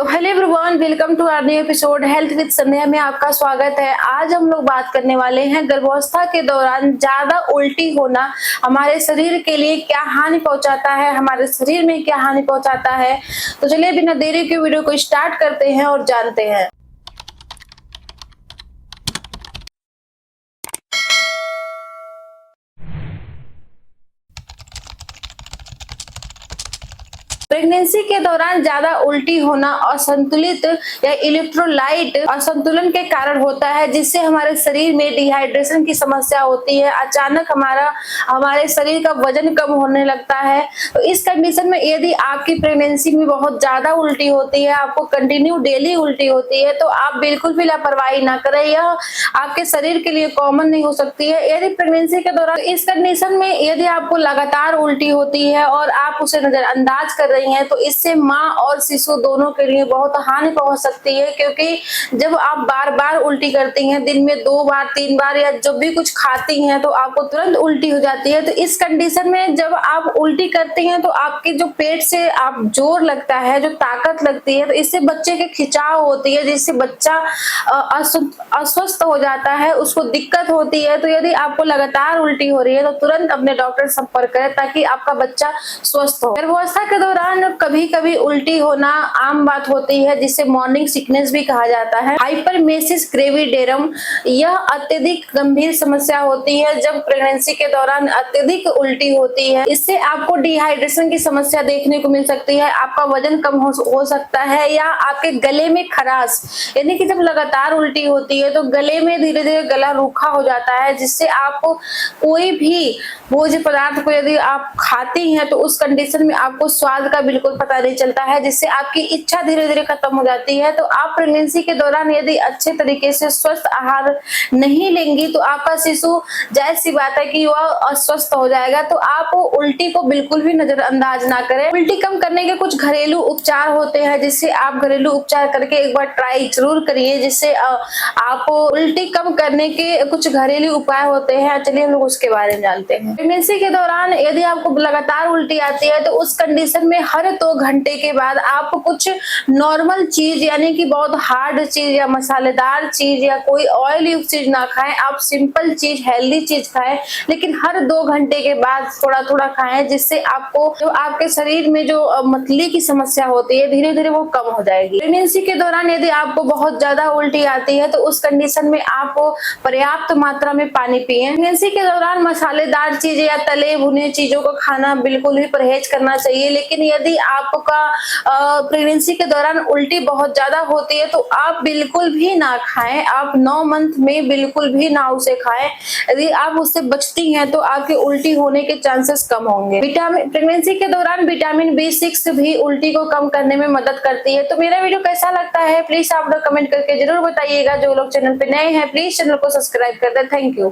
तो hello everyone, welcome to our new episode health with Sandhya में आपका स्वागत है। आज हम लोग बात करने वाले हैं गर्भावस्था के दौरान ज्यादा उल्टी होना हमारे शरीर के लिए क्या हानि पहुंचाता है, हमारे शरीर में क्या हानि पहुंचाता है। तो चलिए बिना देरी के वीडियो को स्टार्ट करते हैं और जानते हैं। प्रेगनेंसी के दौरान ज्यादा उल्टी होना असंतुलित या इलेक्ट्रोलाइट असंतुलन के कारण होता है, जिससे हमारे शरीर में डिहाइड्रेशन की समस्या होती है। अचानक हमारे शरीर का वजन कम होने लगता है। तो इस कंडीशन में यदि आपकी प्रेगनेंसी में बहुत ज्यादा उल्टी होती है, आपको कंटिन्यू डेली उल्टी होती है, तो आप बिल्कुल भी लापरवाही ना करें। यह आपके शरीर के लिए कॉमन नहीं हो सकती है। यदि प्रेगनेंसी के दौरान इस कंडीशन में यदि आपको लगातार उल्टी होती है और आप उसे नजरअंदाज कर रही हैं, तो इससे माँ और शिशु दोनों के लिए बहुत हानि पहुंच सकती है। क्योंकि जब आप बार बार उल्टी करती हैं, दिन में 2 बार 3 बार या जब भी कुछ खाती हैं, तो आपको तुरंत उल्टी हो जाती है। तो इस कंडीशन में जब आप उल्टी करती हैं, तो आपके जो पेट से आप जोर लगता है, जो ताकत लगती है, तो इससे बच्चे के खिंचाव होती है, जिससे बच्चा अस्वस्थ हो जाता है, उसको दिक्कत होती है। तो यदि आपको लगातार उल्टी हो रही है, तो तुरंत अपने डॉक्टर से संपर्क करें ताकि आपका बच्चा स्वस्थ हो। गर्भावस्था के दौरान कभी कभी उल्टी होना आम बात होती है, जिसे मॉर्निंग सिकनेस भी कहा जाता है। हाइपरमेसिस ग्रेविडेरम यह अत्यधिक गंभीर समस्या होती है जब प्रेगनेंसी के दौरान अत्यधिक उल्टी होती है। इससे आपको डिहाइड्रेशन की समस्या देखने को मिल सकती है, आपका वजन कम हो सकता है, या आपके गले में खराश, यानी कि जब लगातार उल्टी होती है तो गले में धीरे धीरे गला रूखा हो जाता है, जिससे आपको कोई भी भोज्य पदार्थ को यदि आप खाती हैं, तो उस कंडीशन में आपको स्वाद का बिल्कुल पता नहीं चलता है, जिससे आपकी इच्छा धीरे धीरे खत्म हो जाती है। तो आप प्रेगनेंसी के दौरान यदि अच्छे तरीके से स्वस्थ आहार नहीं लेंगी, तो आपका शिशु जायज सी बात है कि वह अस्वस्थ हो जाएगा। तो आप उल्टी को बिल्कुल भी नजरअंदाज ना करें। उल्टी कम करने के कुछ घरेलू उपचार होते हैं, जिससे आप घरेलू उपचार करके एक बार ट्राई जरूर करिए, जिससे आप उल्टी कम करने के कुछ घरेलू उपाय होते हैं। चलिए हम लोग उसके बारे में जानते हैं। प्रेगनेंसी के दौरान यदि आपको लगातार उल्टी आती है, तो उस कंडीशन में हर 2 घंटे के बाद आप कुछ नॉर्मल चीज, यानी कि बहुत हार्ड चीज या मसालेदार चीज या कोई ऑयल युक्त चीज ना खाएं। आप सिंपल चीज, हेल्दी चीज खाएं, लेकिन हर 2 घंटे के बाद थोड़ा थोड़ा खाएं, जिससे आपको जो आपके शरीर में जो मतली की समस्या होती है, धीरे धीरे वो कम हो जाएगी। प्रेगनेंसी के दौरान यदि आपको बहुत ज्यादा उल्टी आती है, तो उस कंडीशन में आप पर्याप्त मात्रा में पानी पिए। प्रेगनेंसी के दौरान मसालेदार चीजें या तले भुने चीजों को खाना बिल्कुल भी परहेज करना चाहिए। लेकिन यदि आपका प्रेगनेंसी के दौरान उल्टी बहुत ज्यादा होती है, तो आप बिल्कुल भी ना खाएं। आप 9 मंथ में बिल्कुल भी ना उसे खाएं। यदि आप उससे बचती हैं, तो आपके उल्टी होने के चांसेस कम होंगे। प्रेगनेंसी के दौरान विटामिन B6 भी उल्टी को कम करने में मदद करती है। तो मेरा वीडियो कैसा लगता है, प्लीज आप लोग कमेंट करके जरूर बताइएगा। जो लोग चैनल पे नए हैं, प्लीज चैनल को सब्सक्राइब कर दें। Thank you.